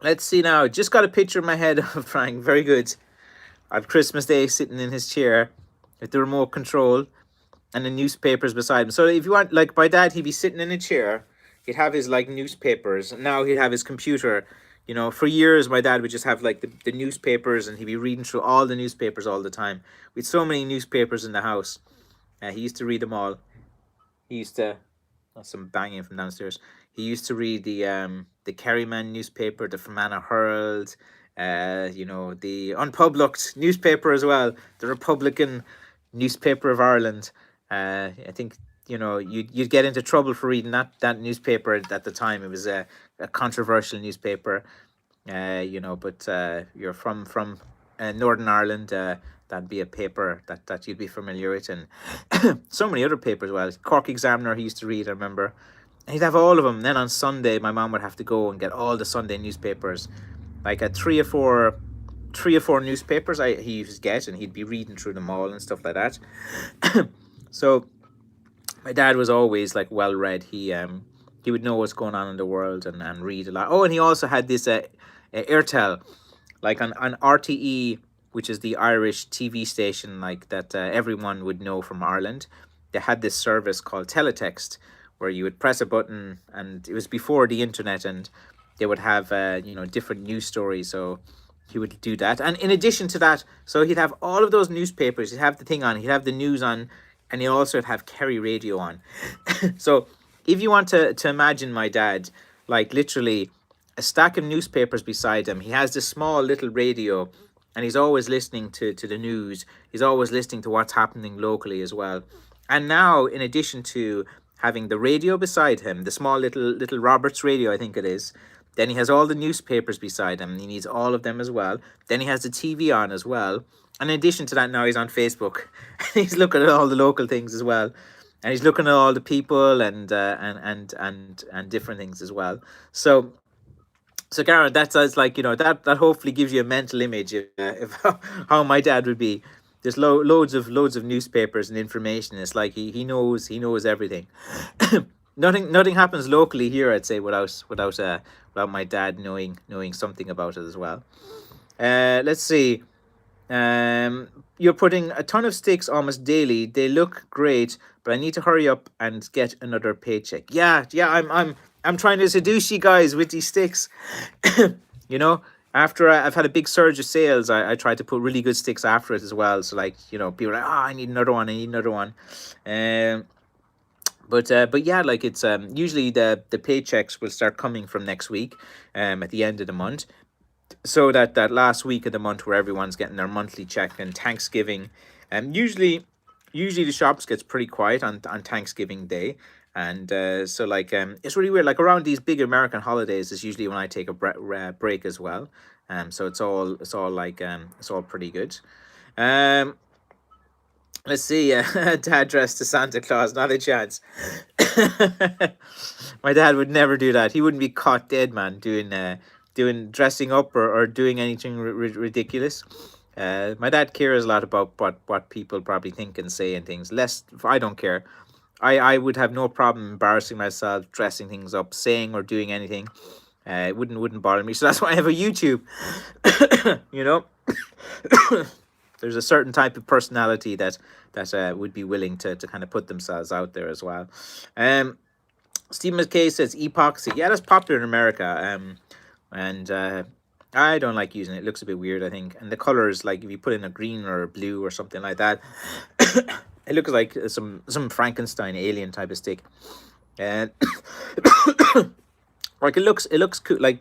Let's see now. Just got a picture in my head of Frank. Very good. I've Christmas Day sitting in his chair with the remote control and the newspapers beside him. So if you want, like my dad, he'd be sitting in a chair. He'd have his like newspapers. And now he'd have his computer. You know, for years my dad would just have like the newspapers, and he'd be reading through all the newspapers all the time. We had so many newspapers in the house. He used to read them all. He used to, that's some banging from downstairs. He used to read the Kerryman newspaper, the Fermanagh Herald, you know, the Unpublished newspaper as well, the Republican newspaper of Ireland. I think, you know, you'd get into trouble for reading that newspaper at the time. It was a controversial newspaper, you know, but you're from Northern Ireland. That'd be a paper that you'd be familiar with, and so many other papers as well. Cork Examiner he used to read, I remember. And he'd have all of them. Then on Sunday, my mom would have to go and get all the Sunday newspapers, like a three or four newspapers he used to get, and he'd be reading through them all and stuff like that. So my dad was always like well read. He would know what's going on in the world, and read a lot. Oh, and he also had this Airtel, like on RTE, which is the Irish TV station, like that everyone would know from Ireland. They had this service called teletext, where you would press a button, and it was before the internet, and they would have you know, different news stories. So he would do that, and in addition to that, so he'd have all of those newspapers. He'd have the thing on. He'd have the news on, and he'd also have Kerry radio on. So if you want to imagine my dad, like literally a stack of newspapers beside him, he has this small little radio, and he's always listening to the news. He's always listening to what's happening locally as well. And now, in addition to having the radio beside him, the small little Roberts radio, I think it is, then he has all the newspapers beside him. He needs all of them as well. Then he has the TV on as well. And in addition to that, now he's on Facebook. He's looking at all the local things as well, and he's looking at all the people and different things as well. So Gareth, that's like, you know, that hopefully gives you a mental image of how my dad would be. There's loads of newspapers and information. It's like he knows everything. Nothing happens locally here, I'd say, without my dad knowing something about it as well. Let's see. You're putting a ton of sticks almost daily. They look great, but I need to hurry up and get another paycheck. Yeah, I'm trying to seduce you guys with these sticks. You know, after I've had a big surge of sales, I try to put really good sticks after it as well. So like, you know, people are like, I need another one. But yeah, like it's usually the paychecks will start coming from next week, at the end of the month. So that last week of the month where everyone's getting their monthly check, and Thanksgiving, usually the shops gets pretty quiet on Thanksgiving Day. And so like it's really weird, like around these big American holidays is usually when I take a break as well. So it's all like it's all pretty good. Let's see. Dad dressed as Santa Claus, not a chance. My dad would never do that. He wouldn't be caught dead, man, doing dressing up or doing anything ridiculous. My dad cares a lot about what people probably think and say and things. Less, I don't care. I would have no problem embarrassing myself, dressing things up, saying or doing anything. It wouldn't bother me. So that's why I have a YouTube. You know, there's a certain type of personality that would be willing to kind of put themselves out there as well. Stephen McKay says epoxy. Yeah, that's popular in America. And I don't like using it. It looks a bit weird, I think. And the colors, like if you put in a green or a blue or something like that, it looks like some Frankenstein alien type of stick. And like it looks cool. Like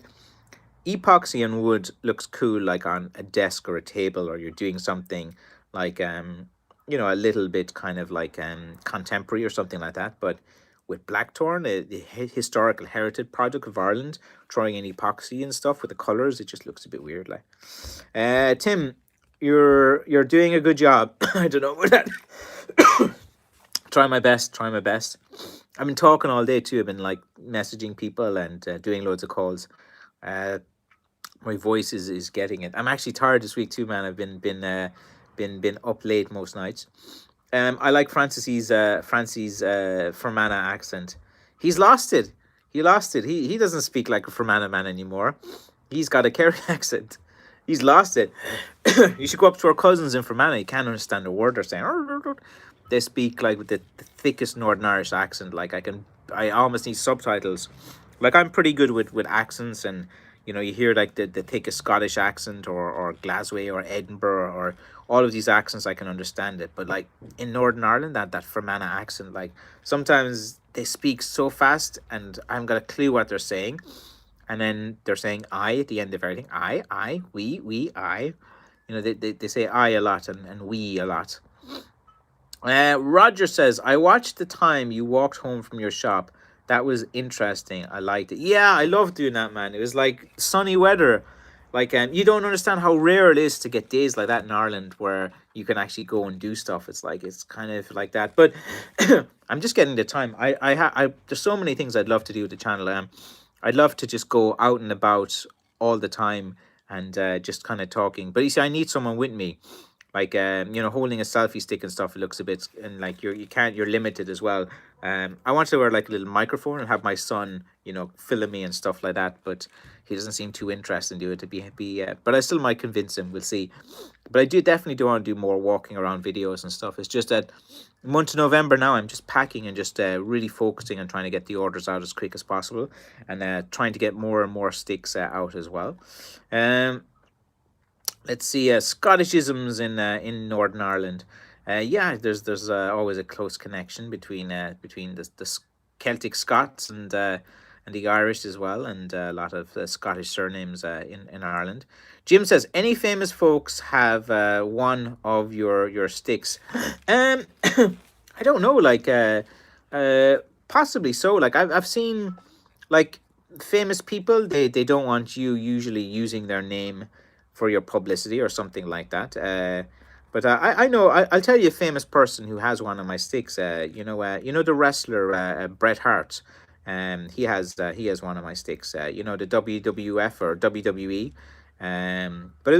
epoxy and wood looks cool, like on a desk or a table, or you're doing something like you know, a little bit kind of like contemporary or something like that. But with Blackthorn, the historical heritage project of Ireland, throwing in epoxy and stuff with the colours, it just looks a bit weird. Like, Tim, you're doing a good job. I don't know about that. Try my best. I've been talking all day too. I've been like messaging people and doing loads of calls. My voice is getting it. I'm actually tired this week too, man. I've been up late most nights. I like Francis's Fermanagh accent. He's lost it. He doesn't speak like a Fermanagh man anymore. He's got a Kerry accent. He's lost it. You should go up to our cousins in Fermanagh. You can't understand a word they're saying. They speak like with the thickest Northern Irish accent. Like I almost need subtitles. Like I'm pretty good with accents and, You know, you hear like the thickest Scottish accent, or Glasgow or Edinburgh, or all of these accents. I can understand it, but like in Northern Ireland, that Fermanagh accent, like sometimes they speak so fast and I haven't got a clue what they're saying, and then they're saying I at the end of everything. I, we, I. You know, they say I a lot, and we a lot. Roger says, I watched the time you walked home from your shop. That was interesting. I liked it. Yeah, I love doing that, man. It was like sunny weather. Like, you don't understand how rare it is to get days like that in Ireland where you can actually go and do stuff. It's like, it's kind of like that. But I'm just getting the time. There's so many things I'd love to do with the channel. I'd love to just go out and about all the time, and just kind of talking. But you see, I need someone with me, like, you know, holding a selfie stick and stuff. It looks a bit, and like you're limited as well. I want to wear like a little microphone and have my son, you know, film me and stuff like that, but he doesn't seem too interested in doing it to be but I still might convince him. We'll see. But I definitely do want to do more walking around videos and stuff. It's just that month of November now, I'm just packing and just really focusing on trying to get the orders out as quick as possible, and trying to get more and more sticks out as well. Let's see, Scottishisms in Northern Ireland. Yeah, there's always a close connection between the Celtic Scots and the Irish as well, and a lot of Scottish surnames in Ireland. Jim says, any famous folks have one of your sticks? I don't know, like possibly so. Like I've seen like famous people, they don't want you usually using their name for your publicity or something like that. But I know, I'll tell you a famous person who has one of my sticks. You know the wrestler Bret Hart. He has one of my sticks. You know, the WWF or WWE. But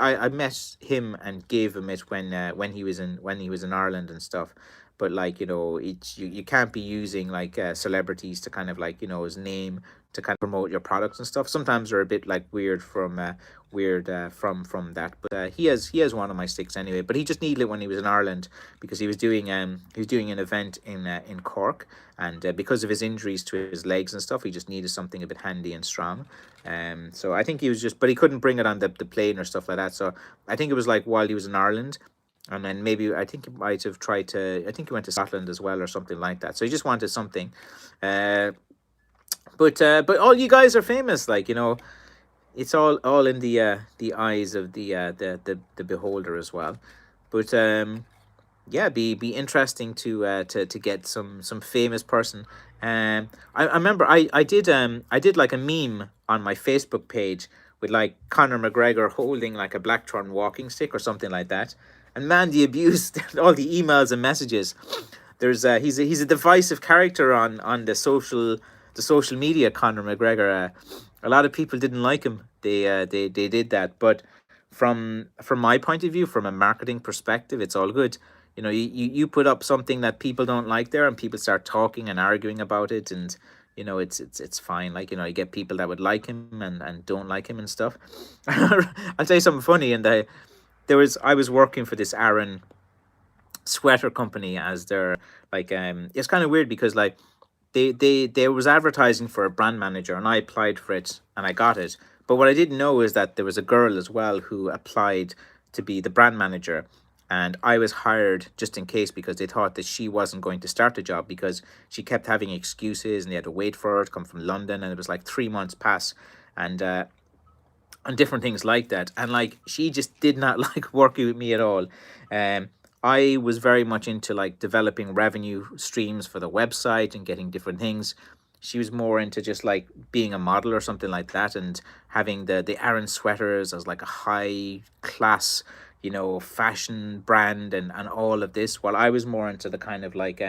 I met him and gave him it when he was in Ireland and stuff. But like, you know, you can't be using like celebrities to kind of like, you know, his name to kind of promote your products and stuff. Sometimes they're a bit like weird from that. But he has one of my sticks anyway. But he just needed it when he was in Ireland, because he was doing an event in Cork, and because of his injuries to his legs and stuff, he just needed something a bit handy and strong. So I think he was just, but he couldn't bring it on the plane or stuff like that. So I think it was like while he was in Ireland, and then maybe I think he might have tried to. I think he went to Scotland as well or something like that. So he just wanted something. But all you guys are famous, like, you know, it's all in the eyes of the beholder as well. But yeah, be interesting to get some famous person. I remember I did like a meme on my Facebook page with like Conor McGregor holding like a Blackthorn walking stick or something like that. And man, the abuse, all the emails and messages. There's he's a divisive character on the social media. Conor McGregor. A lot of people didn't like him. They did that, but from my point of view, from a marketing perspective, it's all good. You know, you put up something that people don't like there, and people start talking and arguing about it, and you know, it's fine. Like, you know, you get people that would like him and don't like him and stuff. I'll tell you something funny. And I was working for this Aaron sweater company as their, like, it's kind of weird because like they was advertising for a brand manager, and I applied for it and I got it. But what I didn't know is that there was a girl as well who applied to be the brand manager, and I was hired just in case, because they thought that she wasn't going to start the job because she kept having excuses, and they had to wait for her to come from London, and it was like 3 months pass, and different things like that. And like, she just did not like working with me at all. um I was very much into like developing revenue streams for the website and getting different things. She was more into just like being a model or something like that, and having the Aaron sweaters as like a high class, you know, fashion brand, and all of this, while I was more into the kind of like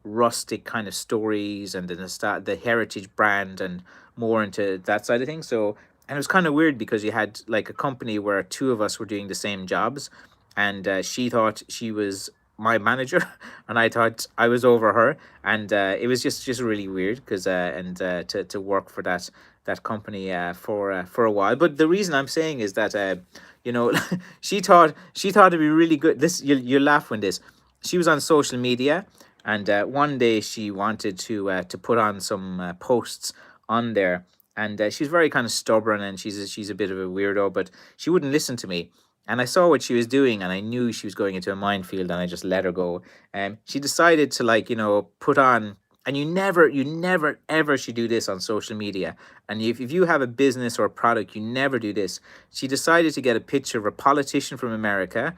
rustic kind of stories and the heritage brand, and more into that side of things. So, and it was kind of weird because you had like a company where two of us were doing the same jobs, and she thought she was my manager and I thought I was over her, and it was just really weird, because to work for that company for a while. But the reason I'm saying is that you know, she thought it'd be really good. This, you laugh when this. She was on social media, and one day she wanted to put on some posts on there, and she's very kind of stubborn, and she's a bit of a weirdo, but she wouldn't listen to me. And I saw what she was doing, and I knew she was going into a minefield, and I just let her go. She decided to, like, put on, and you never ever should do this on social media. And if you have a business or a product, you never do this. She decided to get a picture of a politician from America,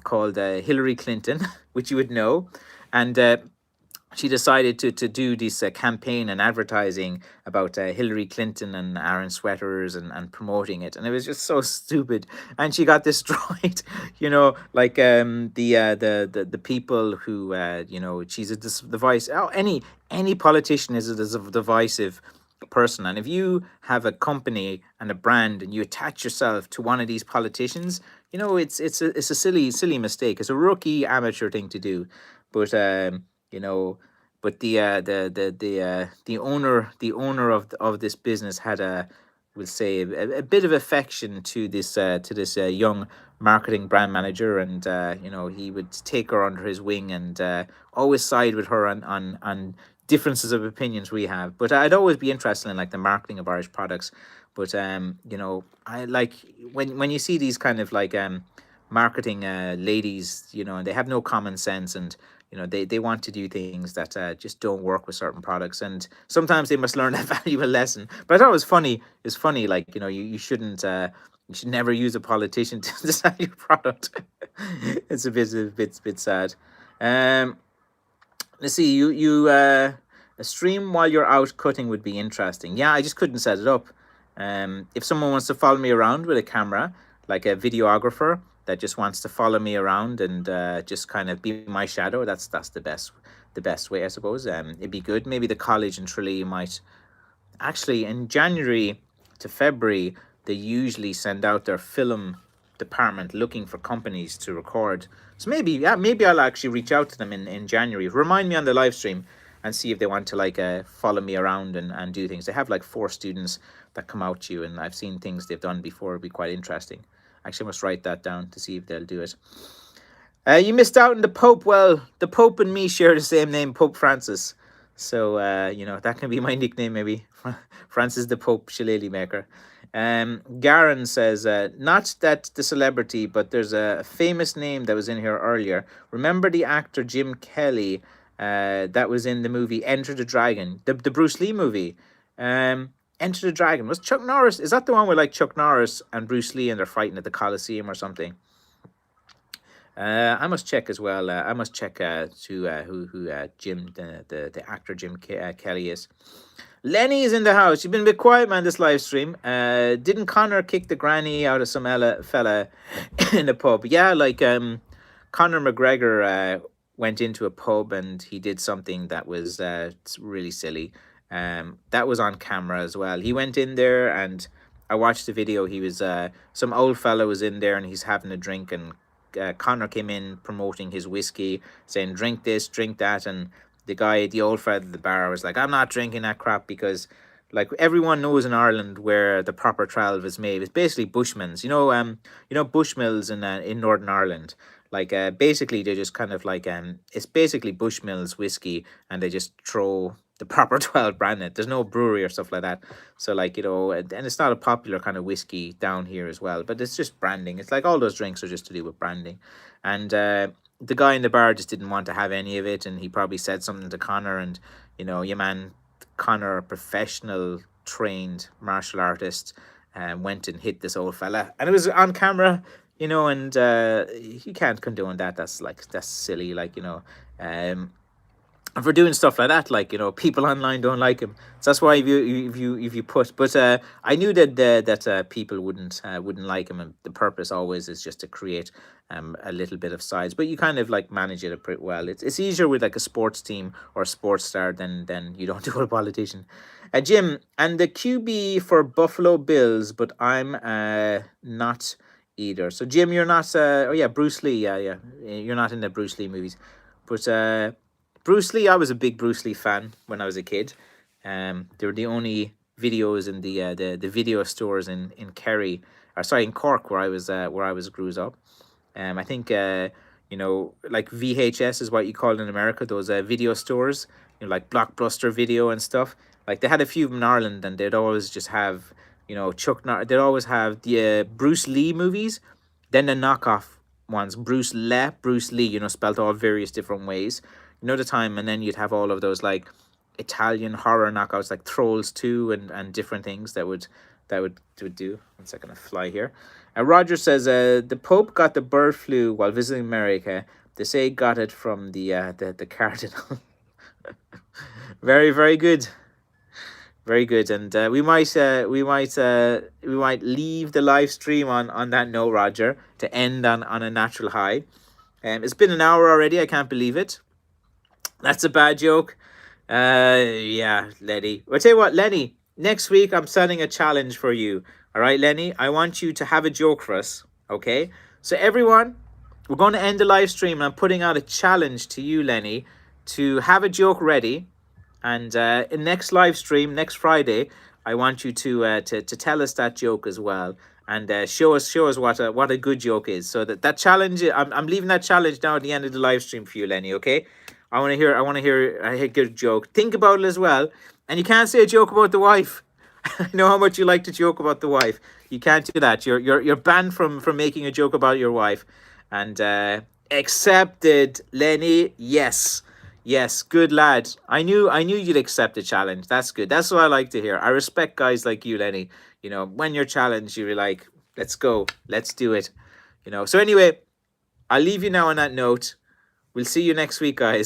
called Hillary Clinton, which you would know, and she decided to do this campaign and advertising about Hillary Clinton and Aaron Sweaters, and promoting it, and it was just so stupid, and she got destroyed. Like, the people who, she's a device. Oh, any politician is a divisive person, and if you have a company and a brand and you attach yourself to one of these politicians, it's a silly mistake. It's a rookie amateur thing to do, but you know but the owner of this business had we'll say, a bit of affection to this young marketing brand manager, and he would take her under his wing, and always side with her on differences of opinions we have. But I'd always be interested in, like, the marketing of Irish products. But I like when you see these kind of, like, marketing ladies, and they have no common sense, and they want to do things that just don't work with certain products, and sometimes they must learn a valuable lesson. But I thought it was funny. It's funny, like, you shouldn't. You should never use a politician to sell your product. It's a bit sad. Um, let's see. A stream while you're out cutting would be interesting. Yeah, I just couldn't set it up. If someone wants to follow me around with a camera, like a videographer that just wants to follow me around and just kind of be my shadow, that's the best way, I suppose. It'd be good. Maybe the college in Tralee might actually, in January to February, they usually send out their film department looking for companies to record. So maybe I'll actually reach out to them in January. Remind me on the live stream and see if they want to, like, follow me around and do things. They have like 4 students that come out to you, and I've seen things they've done before. It'd be quite interesting. Actually, I must write that down to see if they'll do it. You missed out on the Pope. Well, the Pope and me share the same name, Pope Francis. So, that can be my nickname, maybe. Francis the Pope Shillelagh maker. Garen says, not that the celebrity, but there's a famous name that was in here earlier. Remember the actor Jim Kelly that was in the movie Enter the Dragon, the Bruce Lee movie? Enter the Dragon. Was Chuck Norris? Is that the one with, like, Chuck Norris and Bruce Lee, and they're fighting at the Coliseum or something? I must check as well. I must check who Jim, the actor Jim Kelly is. Lenny is in the house. You've been a bit quiet, man, this live stream. Didn't Connor kick the granny out of some fella in the pub? Yeah, like, Conor McGregor went into a pub and he did something that was really silly. That was on camera as well. He went in there, and I watched the video. He was some old fella was in there, and he's having a drink, and Connor came in promoting his whiskey, saying, drink this, drink that, and the old fella at the bar was like, I'm not drinking that crap, because, like, everyone knows in Ireland where the proper 12 is made. It's basically Bushmills. Bushmills in Northern Ireland. Like, basically they just kind of, like, it's basically Bushmills whiskey, and they just throw the proper 12 brand in it. There's no brewery or stuff like that. So, like, and it's not a popular kind of whiskey down here as well, but it's just branding. It's like all those drinks are just to do with branding. And the guy in the bar just didn't want to have any of it, and he probably said something to Connor, and your man Connor, a professional trained martial artist, went and hit this old fella, and it was on camera, and you can't condone that. That's silly, like, and for doing stuff like that, like, people online don't like him. So that's why if you put, but I knew that people wouldn't like him, and the purpose always is just to create a little bit of size. But you kind of, like, manage it pretty well. It's easier with, like, a sports team or a sports star than you don't do with a politician. Jim, and the QB for Buffalo Bills, but I'm not either. So Jim, you're not. Oh yeah, Bruce Lee. Yeah, you're not in the Bruce Lee movies, but Bruce Lee, I was a big Bruce Lee fan when I was a kid. They were the only videos in the video stores in Kerry, or sorry, in Cork, where I was grew up. I think like VHS is what you call it in America. Those video stores. you know, like Blockbuster Video and stuff. Like they had a few in Ireland, and they'd always just have, you know, they'd always have the Bruce Lee movies, then the knockoff ones, Bruce Lee, you know, spelt all various different ways. You know the time, and then you'd have all of those like Italian horror knockouts like Trolls 2 and different things that would do. One second, I fly here. Roger says the Pope got the bird flu while visiting America. They say he got it from the cardinal. Very, very good. Very good, and we might leave the live stream on that note, Roger, to end on a natural high. It's been an hour already. I can't believe it. That's a bad joke. Yeah, Lenny. I'll tell you what, Lenny. Next week I'm setting a challenge for you. All right, Lenny. I want you to have a joke for us. Okay. So everyone, we're going to end the live stream, and I'm putting out a challenge to you, Lenny, to have a joke ready. And in next live stream, next Friday, I want you to tell us that joke as well, and show us what a good joke is. So that challenge, I'm leaving that challenge now at the end of the live stream for you, Lenny. Okay, I want to hear a good joke. Think about it as well, and you can't say a joke about the wife. I know how much you like to joke about the wife. You can't do that. You're banned from making a joke about your wife. And accepted, Lenny. Yes. Yes, good lad. I knew you'd accept the challenge. That's good. That's what I like to hear. I respect guys like you, Lenny. You know, when you're challenged, you're like, let's go. Let's do it. You know. So anyway, I'll leave you now on that note. We'll see you next week, guys.